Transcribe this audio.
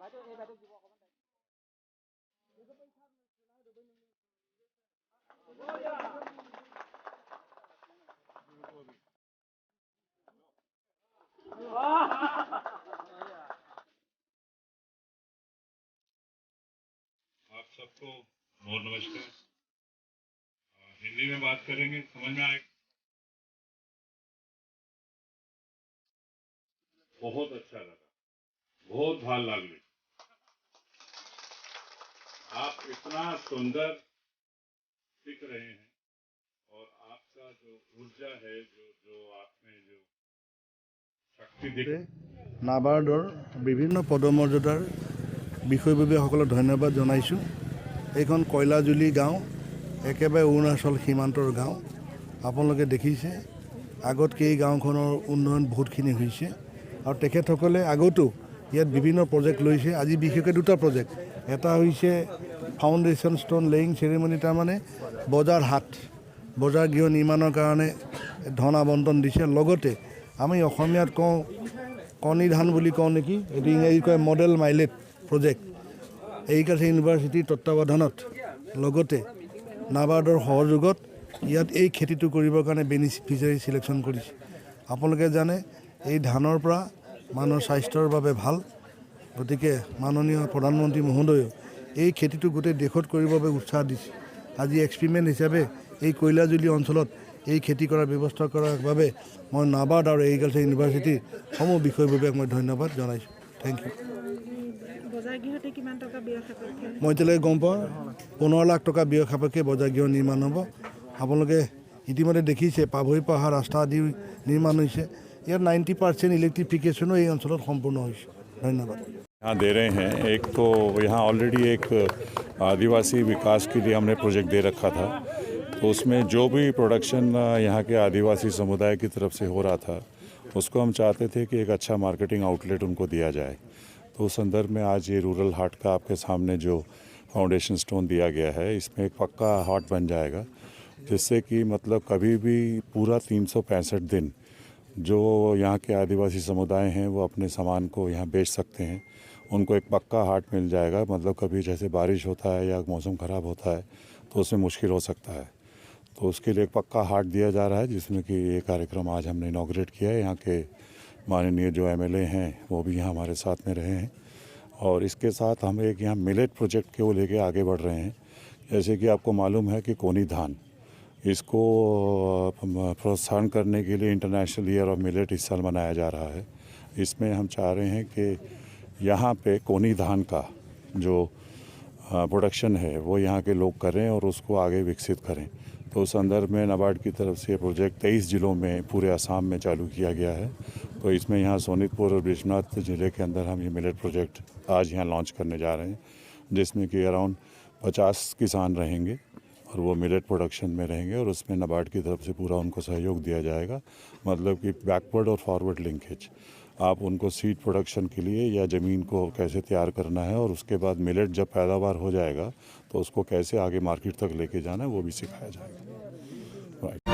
आप सबको बहुत नमस्कार। हिंदी में बात करेंगे, समझ में आएगा। बहुत अच्छा लगा, बहुत भाल लागली। आप इतना सुंदर दिख रहे हैं और आपका जो ऊर्जा है, जो आपने जो शक्ति दिख নাবাৰ্ডৰ বিভিন্ন পদমৰ্যাদাৰ বিষয়ববীয়াসকলক ধন্যবাদ জনাইছোঁ। এইখন কয়লাজুলি গাঁও, একেবাৰে অৰুণাচল সীমান্তৰ গাঁও। আপোনালোকে দেখিছে আগতকৈ এই গাঁওখনৰ উন্নয়ন বহুতখিনি হৈছে আৰু তেখেতসকলে আগতো ইয়াত বিভিন্ন প্ৰজেক্ট লৈছে। আজি বিশেষকৈ দুটা প্ৰজেক্ট, এটা হৈছে ফাউণ্ডেশ্যন ষ্ট'ন লেয়িং চেৰিমনি, তাৰমানে বজাৰ গৃহ নিৰ্মাণৰ কাৰণে ধন আবণ্টন দিছে। লগতে আমি অসমীয়াত কওঁ কণী ধান বুলি কওঁ নেকি, এইটো ইংৰাজীত কয় মডেল মাইলেট প্ৰজেক্ট, এগ্ৰিকালচাৰ ইউনিভাৰ্চিটিৰ তত্বাৱধানত লগতে নাবাৰ্ডৰ সহযোগত ইয়াত এই খেতিটো কৰিবৰ কাৰণে বেনিফিচিয়াৰী ছিলেকশ্যন কৰিছে। আপোনালোকে জানে এই ধানৰ পৰা মানুহৰ স্বাস্থ্যৰ বাবে ভাল, গতিকে মাননীয় প্ৰধানমন্ত্ৰী মহোদয়েও এই খেতিটো গোটেই দেশত কৰিবৰ বাবে উৎসাহ দিছে। আজি এক্সপেৰিমেণ্ট হিচাপে এই কয়লাজুলি অঞ্চলত এই খেতি কৰাৰ ব্যৱস্থা কৰাৰ বাবে মই নাবাৰ্ড আৰু এগ্ৰিকালচাৰ ইউনিভাৰ্চিটিৰ সমূহ বিষয়ববীয়াক মই ধন্যবাদ জনাইছোঁ। Thank you. মই এতিয়ালৈকে গম পাওঁ 15 লাখ টকা ব্যয় সাপেক্ষে বজাৰ গৃহ নিৰ্মাণ হ'ব। আপোনালোকে ইতিমধ্যে দেখিছে পাভৈ পাহাৰ ৰাস্তা আদি নিৰ্মাণ হৈছে। ইয়াত 90% ইলেক্ট্ৰিফিকেশ্যনো এই অঞ্চলত সম্পূৰ্ণ হৈছে। ধন্যবাদ। यहाँ दे रहे हैं, एक तो यहाँ ऑलरेडी एक आदिवासी विकास के लिए हमने प्रोजेक्ट दे रखा था, तो उसमें जो भी प्रोडक्शन यहाँ के आदिवासी समुदाय की तरफ से हो रहा था उसको हम चाहते थे कि एक अच्छा मार्केटिंग आउटलेट उनको दिया जाए। तो उस संदर्भ में आज ये रूरल हाट का आपके सामने जो फाउंडेशन स्टोन दिया गया है, इसमें एक पक्का हाट बन जाएगा, जिससे कि मतलब कभी भी पूरा 365 दिन जो यहाँ के आदिवासी समुदाय हैं वो अपने सामान को यहाँ बेच सकते हैं। उनको एक पक्का हाट मिल जाएगा, मतलब कभी जैसे बारिश होता है या मौसम ख़राब होता है तो उसमें मुश्किल हो सकता है, तो उसके लिए एक पक्का हाट दिया जा रहा है, जिसमें कि ये कार्यक्रम आज हमने इनॉग्रेट किया है। यहाँ के माननीय जो MLA हैं वो भी यहाँ हमारे साथ में रहे हैं, और इसके साथ हम एक यहाँ मिलेट प्रोजेक्ट के वो लेके आगे बढ़ रहे हैं। जैसे कि आपको मालूम है कि कोनी धान, इसको प्रोत्साहन करने के लिए इंटरनेशनल ईयर ऑफ मिलेट इस साल मनाया जा रहा है। इसमें हम चाह रहे हैं कि यहाँ पे कोनी धान का जो प्रोडक्शन है वो यहाँ के लोग करें और उसको आगे विकसित करें। तो उस संदर्भ में नाबार्ड की तरफ से प्रोजेक्ट 23 जिलों में पूरे असम में चालू किया गया है। तो इसमें यहाँ सोनीतपुर और बिश्वनाथ ज़िले के अंदर हम ये मिलेट प्रोजेक्ट आज यहाँ लॉन्च करने जा रहे हैं, जिसमें कि अराउंड 50 किसान रहेंगे और वो मिलेट प्रोडक्शन में रहेंगे, और उसमें नाबार्ड की तरफ से पूरा उनको सहयोग दिया जाएगा। मतलब कि बैकवर्ड और फॉरवर्ड लिंकेज, आप उनको सीड प्रोडक्शन के लिए या ज़मीन को कैसे तैयार करना है, और उसके बाद मिलेट जब पैदावार हो जाएगा तो उसको कैसे आगे मार्केट तक लेके जाना है वो भी सिखाया जाएगा।